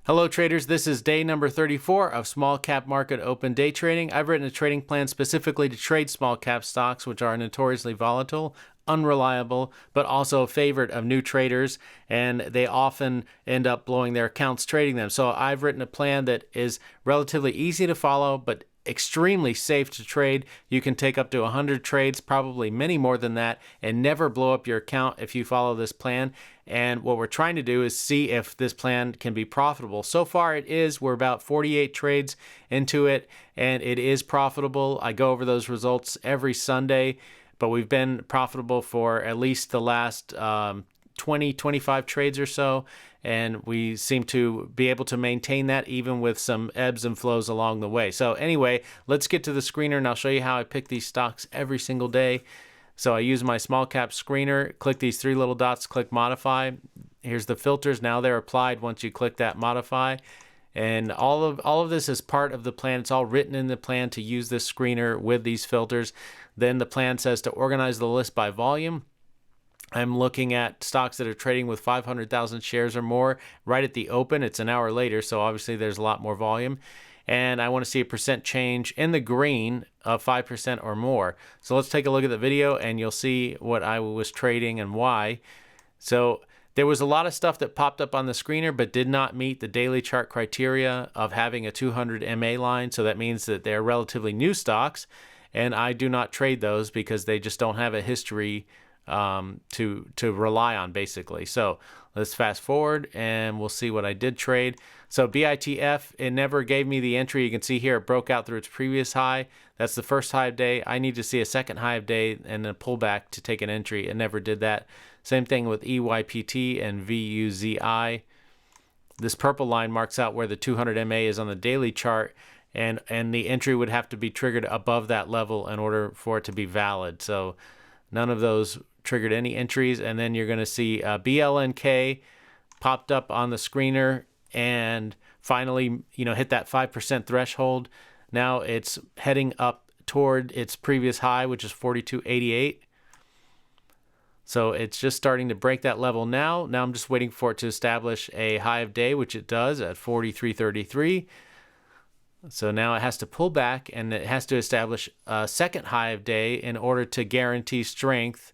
Hello traders, this is day number 34 of small cap market open day trading. I've written a trading plan specifically to trade small cap stocks, which are notoriously volatile, unreliable, but also a favorite of new traders, and they often end up blowing their accounts trading them. So I've written a plan that is relatively easy to follow, but extremely safe to trade. You can take up to 100 trades, probably many more than that, and never blow up your account if you follow this plan. And what we're trying to do is see if this plan can be profitable. So far it is. We're about 48 trades into it, and it is profitable. I go over those results every Sunday, but we've been profitable for at least the last 20, 25 trades or so, and we seem to be able to maintain that even with some ebbs and flows along the way. So anyway, let's get to the screener, and I'll show you how I pick these stocks every single day. So I use my small cap screener, click these three little dots, click modify. Here's the filters. Now they're applied once you click that modify. And all of this is part of the plan. It's all written in the plan to use this screener with these filters. Then the plan says to organize the list by volume. I'm looking at stocks that are trading with 500,000 shares or more right at the open. It's an hour later, so obviously there's a lot more volume. And I want to see a percent change in the green of 5% or more. So let's take a look at the video and you'll see what I was trading and why. So there was a lot of stuff that popped up on the screener but did not meet the daily chart criteria of having a 200 MA line. So that means that they're relatively new stocks, and I do not trade those because they just don't have a history to rely on, basically. So let's fast forward and we'll see what I did trade. So BITF, it never gave me the entry. You can see here it broke out through its previous high. That's the first high of day. I need to see a second high of day and then a pullback to take an entry. It never did that. Same thing with EYPT and VUZI. This purple line marks out where the 200 MA is on the daily chart, and the entry would have to be triggered above that level in order for it to be valid. So none of those triggered any entries. And then you're going to see BLNK popped up on the screener and finally, hit that 5% threshold. Now it's heading up toward its previous high, which is 42.88. So it's just starting to break that level now. Now I'm just waiting for it to establish a high of day, which it does at 43.33. So now it has to pull back and it has to establish a second high of day in order to guarantee strength.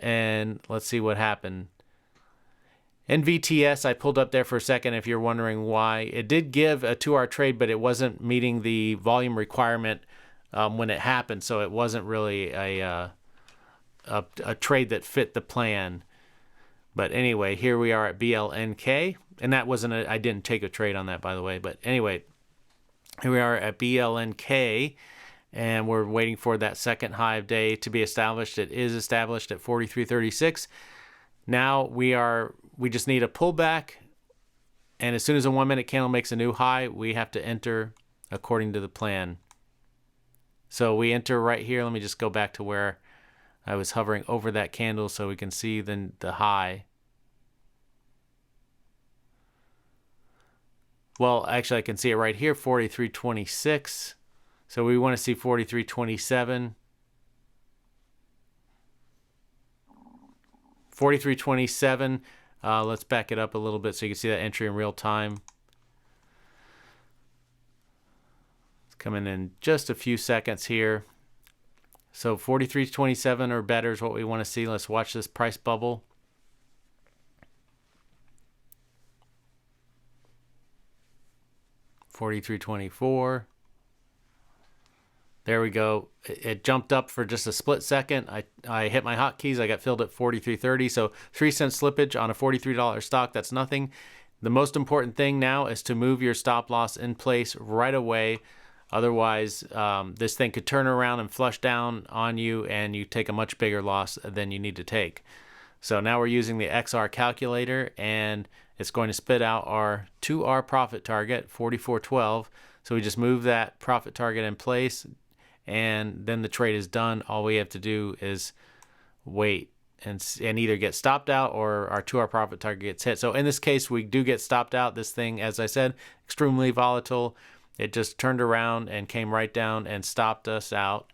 And let's see what happened. NVTS, I pulled up there for a second if you're wondering why. It did give a 2-hour trade, but it wasn't meeting the volume requirement when it happened. So it wasn't really a trade that fit the plan. But anyway, here we are at BLNK. And that wasn't I didn't take a trade on that, by the way. But anyway, here we are at BLNK. And we're waiting for that second high of day to be established. It is established at 43.36. Now we just need a pullback. And as soon as a 1-minute candle makes a new high, we have to enter according to the plan. So we enter right here. Let me just go back to where I was hovering over that candle so we can see the high. Well, actually I can see it right here, 43.26. So we want to see 43.27. 43.27. Let's back it up a little bit so you can see that entry in real time. It's coming in just a few seconds here. So 43.27 or better is what we want to see. Let's watch this price bubble. $43.24. There we go. It jumped up for just a split second. I hit my hotkeys. I got filled at 43.30. So 3-cent slippage on a $43 stock. That's nothing. The most important thing now is to move your stop loss in place right away. Otherwise, this thing could turn around and flush down on you and you take a much bigger loss than you need to take. So now we're using the XR calculator and it's going to spit out our 2R profit target, 44.12. So we just move that profit target in place, and then the trade is done. All we have to do is wait and either get stopped out or our 2-hour profit target gets hit. So in this case, we do get stopped out. This thing, as I said, extremely volatile. It just turned around and came right down and stopped us out.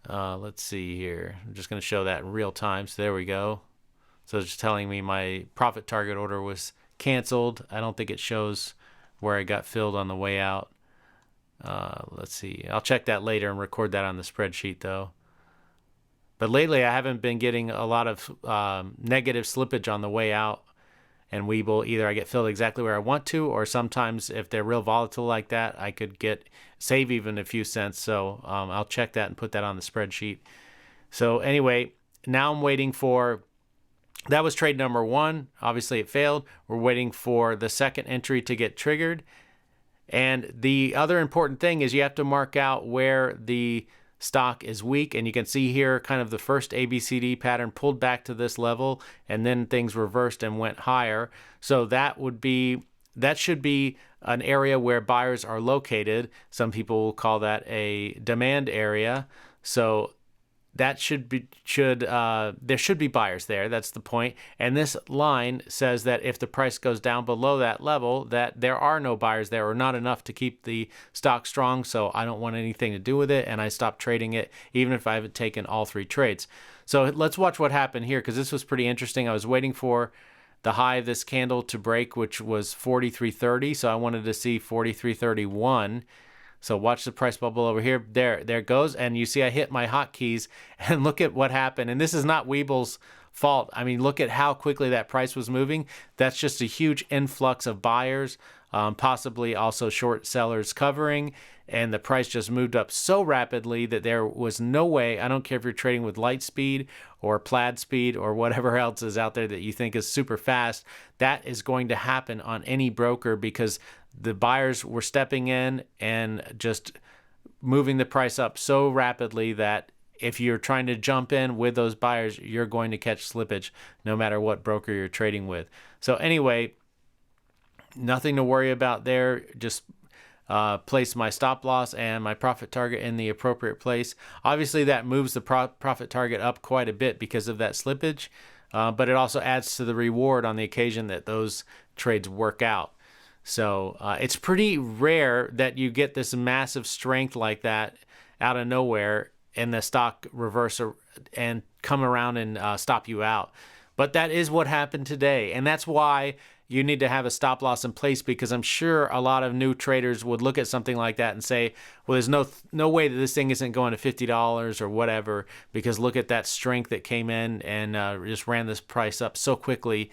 Let's see here. I'm just going to show that in real time. So there we go. So it's just telling me my profit target order was canceled. I don't think it shows where I got filled on the way out. Let's see. I'll check that later and record that on the spreadsheet though. But lately I haven't been getting a lot of negative slippage on the way out. And Webull, either I get filled exactly where I want to, or sometimes if they're real volatile like that, I could save even a few cents. So I'll check that and put that on the spreadsheet. So anyway, now I'm waiting for, that was trade number 1. Obviously it failed. We're waiting for the second entry to get triggered. And the other important thing is you have to mark out where the stock is weak, and you can see here kind of the first ABCD pattern pulled back to this level, and then things reversed and went higher. So that should be an area where buyers are located. Some people will call that a demand area. So that there should be buyers there. That's the point. And this line says that if the price goes down below that level, that there are no buyers there, or not enough to keep the stock strong. So I don't want anything to do with it, and I stopped trading it even if I haven't taken all 3 trades. So let's watch what happened here, because this was pretty interesting. I was waiting for the high of this candle to break, which was 43.30. So I wanted to see 43.31. So watch the price bubble over here. There it goes. And you see I hit my hotkeys, and look at what happened. And this is not Webull's fault. I mean, look at how quickly that price was moving. That's just a huge influx of buyers, possibly also short sellers covering. And the price just moved up so rapidly that there was no way, I don't care if you're trading with light speed or plaid speed or whatever else is out there that you think is super fast, that is going to happen on any broker, because the buyers were stepping in and just moving the price up so rapidly that if you're trying to jump in with those buyers, you're going to catch slippage no matter what broker you're trading with. So anyway, nothing to worry about there. Just place my stop loss and my profit target in the appropriate place. Obviously, that moves the profit target up quite a bit because of that slippage, but it also adds to the reward on the occasion that those trades work out. So it's pretty rare that you get this massive strength like that out of nowhere and the stock reverse and come around and stop you out. But that is what happened today. And that's why you need to have a stop loss in place, because I'm sure a lot of new traders would look at something like that and say, well, there's no way that this thing isn't going to $50 or whatever, because look at that strength that came in and just ran this price up so quickly.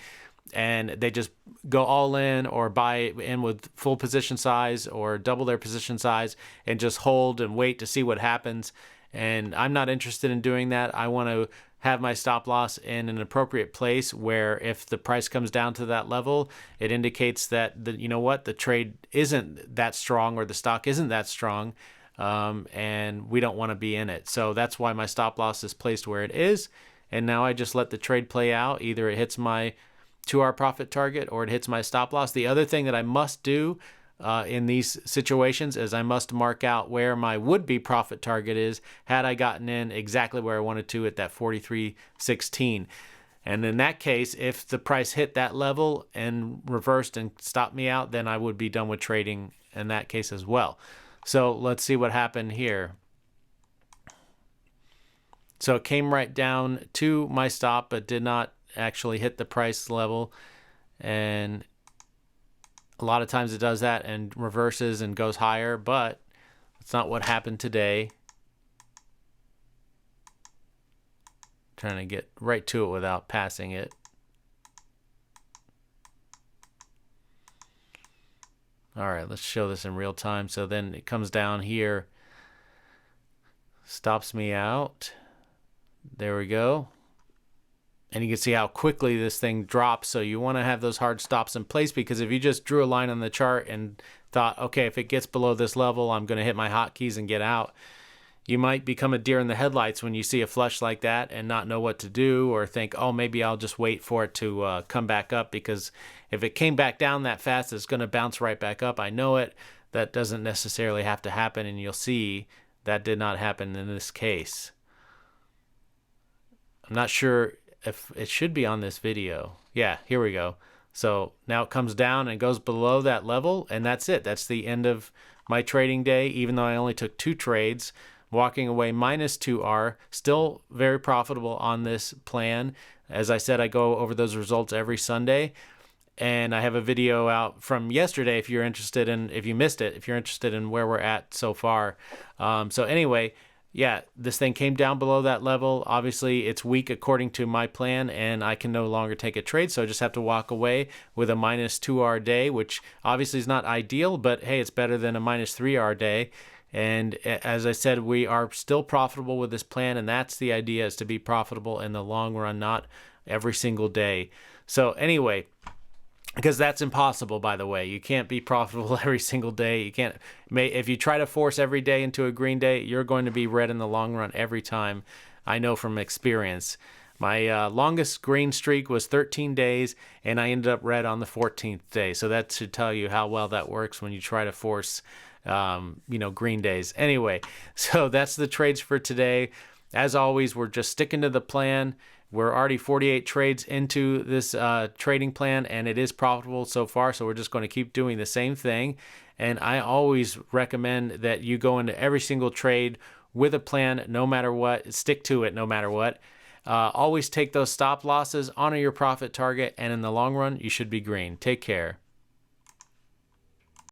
And they just go all in or buy in with full position size or double their position size and just hold and wait to see what happens. And I'm not interested in doing that. I want to have my stop loss in an appropriate place where if the price comes down to that level, it indicates that the trade isn't that strong or the stock isn't that strong, and we don't want to be in it. So that's why my stop loss is placed where it is. And now I just let the trade play out. Either it hits my 2-hour profit target or it hits my stop loss. The other thing that I must do in these situations is I must mark out where my would-be profit target is had I gotten in exactly where I wanted to at that 43.16. And in that case, if the price hit that level and reversed and stopped me out, then I would be done with trading in that case as well. So let's see what happened here. So it came right down to my stop, but did not actually hit the price level. And a lot of times it does that and reverses and goes higher, but it's not what happened today. Trying to get right to it without passing it. All right, let's show this in real time. So then it comes down here, stops me out. There we go. And you can see how quickly this thing drops. So you want to have those hard stops in place, because if you just drew a line on the chart and thought, okay, if it gets below this level, I'm going to hit my hotkeys and get out, you might become a deer in the headlights when you see a flush like that and not know what to do, or think, oh, maybe I'll just wait for it to come back up, because if it came back down that fast, it's going to bounce right back up. I know it. That doesn't necessarily have to happen, and you'll see that did not happen in this case. I'm not sure if it should be on this video. Yeah, here we go. So now it comes down and goes below that level, and that's it. That's the end of my trading day, even though I only took 2 trades, walking away minus 2R, still very profitable on this plan. As I said, I go over those results every Sunday. And I have a video out from yesterday if you're interested in, if you missed it, if you're interested in where we're at so far. So anyway, yeah, this thing came down below that level. Obviously, it's weak according to my plan, and I can no longer take a trade, so I just have to walk away with a minus 2R day, which obviously is not ideal, but hey, it's better than a minus 3R day. And as I said, we are still profitable with this plan, and that's the idea, is to be profitable in the long run, not every single day. So anyway, because that's impossible, by the way. You can't be profitable every single day. You can't. If you try to force every day into a green day, you're going to be red in the long run every time. I know from experience. My longest green streak was 13 days, and I ended up red on the 14th day. So that should tell you how well that works when you try to force, green days. Anyway, so that's the trades for today. As always, we're just sticking to the plan. We're already 48 trades into this trading plan, and it is profitable so far, so we're just going to keep doing the same thing. And I always recommend that you go into every single trade with a plan, no matter what. Stick to it no matter what. Always take those stop losses, honor your profit target, and in the long run, you should be green. Take care.